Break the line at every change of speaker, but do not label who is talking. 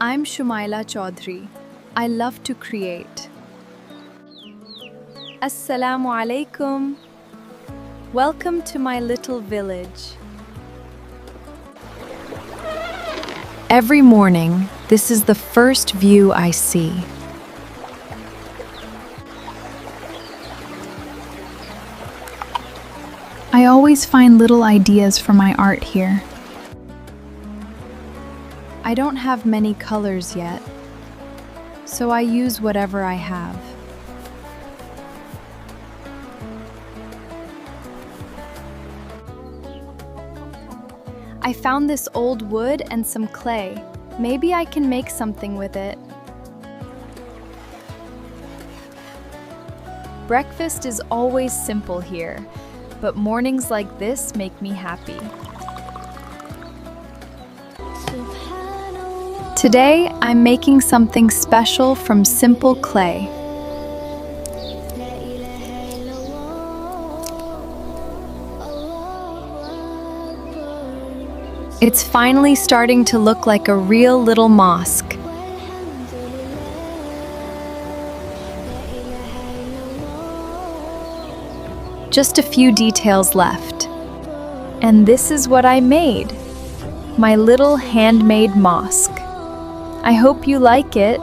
I'm Shumaila Chaudhry. I love to create. Assalamualaikum. Welcome to my little village. Every morning, this is the first view I see. I always find little ideas for my art here. I don't have many colors yet, so I use whatever I have. I found this old wood and some clay. Maybe I can make something with it. Breakfast is always simple here, but mornings like this make me happy. Today, I'm making something special from simple clay. It's finally starting to look like a real little mosque. Just a few details left. And this is what I made. My little handmade mosque. I hope you like it.